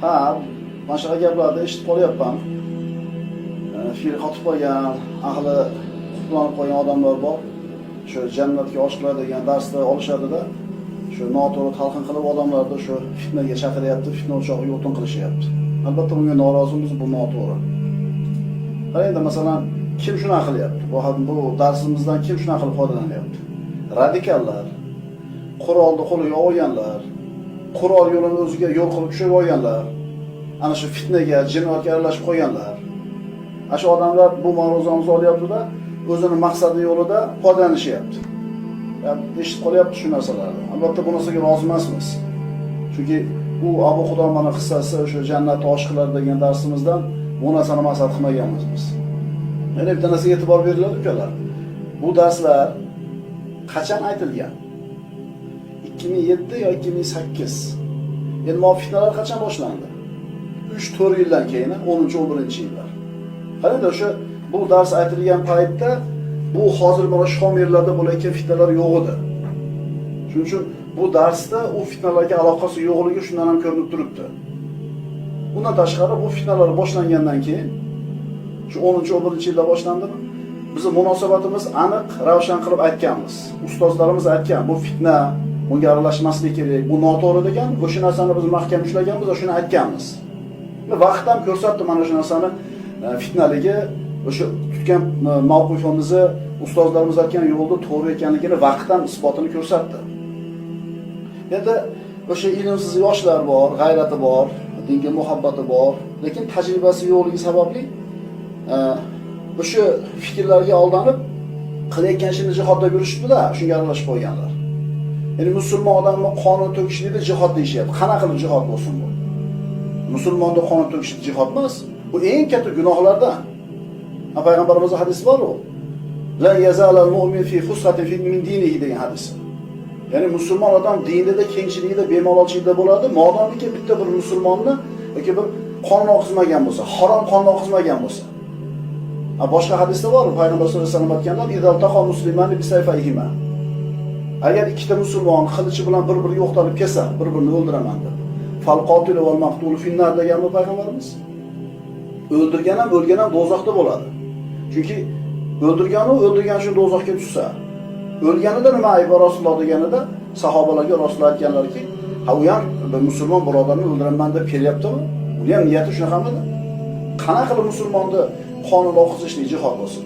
Ha, mana shunaqa gaplarni eshitib qolyapman. Firqa qotib qolgan, ahli qutlanib qolgan odamlar bor. Shu jannatga oshiqlar degan darsda olishadi-da. Shu noto'g'ri talqin qilib odamlarni shu fitnaga chaqiryapti, fitna o'chog'iga o'tin qilishyapti. Albatta bunga norozimiz, bu noto'g'ri. Qarang, masalan, kim shuna qilyapti? Bu darsimizdan kim shuna qilib foydalanyapti? Radikallar, qurolni qo'liga olganlar, qurol yo'lini o'ziga yo'l qilib tushib olganlar, ana shu fitnaga, jinoyatga aralashib qo'yganlar. Ana shu odamlar bu ma'ruzamizni olyapti-da, o'zining maqsadi yo'lida foydalanishyapti. Eshitib qolyapti shu narsalarni. Albatta bu narsaga rozi emasmiz. Chunki bu Abu Xudomaning qissasi o'sha jannat oshiqlar degan darsimizdan bu narsani maqsad qilmaganmiz biz. Yana bitta narsaga e'tibor beriladi ukalar. Bu darslar qachon aytilgan? 2007 yo 2008. Endi bu fitnalar qachon boshlandi? 3-4 yildan keyin, 10-11-yillar. Qarang, o'sha bu dars aytilgan paytda bu hozir mana shu xomirlarda bo'layotgan fitnalar yo'q edi. Shuning uchun bu darsda u fitnalarga aloqasi yo'qligi shundan ham ko'rinib turibdi. Bundan tashqari bu fitnalar boshlangandan keyin shu 10-11-yilda boshlandimi? Bizning munosabatimiz aniq, ravshan qilib aytganmiz. Ustozlarimiz aytgan, bu fitna, bunga aralashmaslik kerak, bu noto'g'ri degan, o'sha narsani biz mahkam ushlaganmiz va shuni aytganmiz. Vaqt ham ko'rsatdi mana shu narsani fitnaligi, o'sha tutgan mavqifimizni ustozlarimiz aytgan yo'lda to'g'ri ekanligini vaqt ham isbotini ko'rsatdi. Endi o'sha ilmsiz yoshlar bor, g'ayrati bor, dinga muhabbati bor, lekin tajribasi yo'qligi sababli o'sha fikrlarga aldanib qilayotgan ishini jihodda yurishibdi-da, shunga aralashib qo'yganlar. Ya'ni musulmon odamni qonun to'kishlikda jihod deyishyapti. Qanaqa qilib jihod bo'lsin bu? Musulmonda qonun to'kishlik jihod emas. Bu eng katta gunohlardan. Payg'ambarimizning hadisi bor-ku. La yazalal mu'min fi fushatin min dinihi degan hadis. Ya'ni musulmon odam dinida, kengchiligida, bemalolchilikda bo'ladi, modomiki bitta bir musulmonni yoki bir qonun oqizmagan bo'lsa, harom qonun oqizmagan bo'lsa. Boshqa hadisda bor, Payg'ambar sollallohu alayhi vasallam aytganlar, "Idal taqa muslimani bi sayfayhima." Agar ikkita musulmon qilichi bilan bir-biriga o'qtalib kelsa, bir-birini o'ldiraman deb. Fal qotil val maqtul finnar degan bu payg'ambarimiz. O'ldirgan ham, o'lgan ham do'zaxda bo'ladi. Chunki o'ldirgan uchun do'zaxga tushsa, o'lganida nima aybi Rasululloh deganida sahobalarga Rasululloh aytganlarki, "Ha, u ham bir musulmon birodarni o'ldiraman deb kelyaptimi? Uni ham niyati shunaqamidi? Qanaqa qilib musulmonni qonun o'qizishlik jihod bo'lsin?"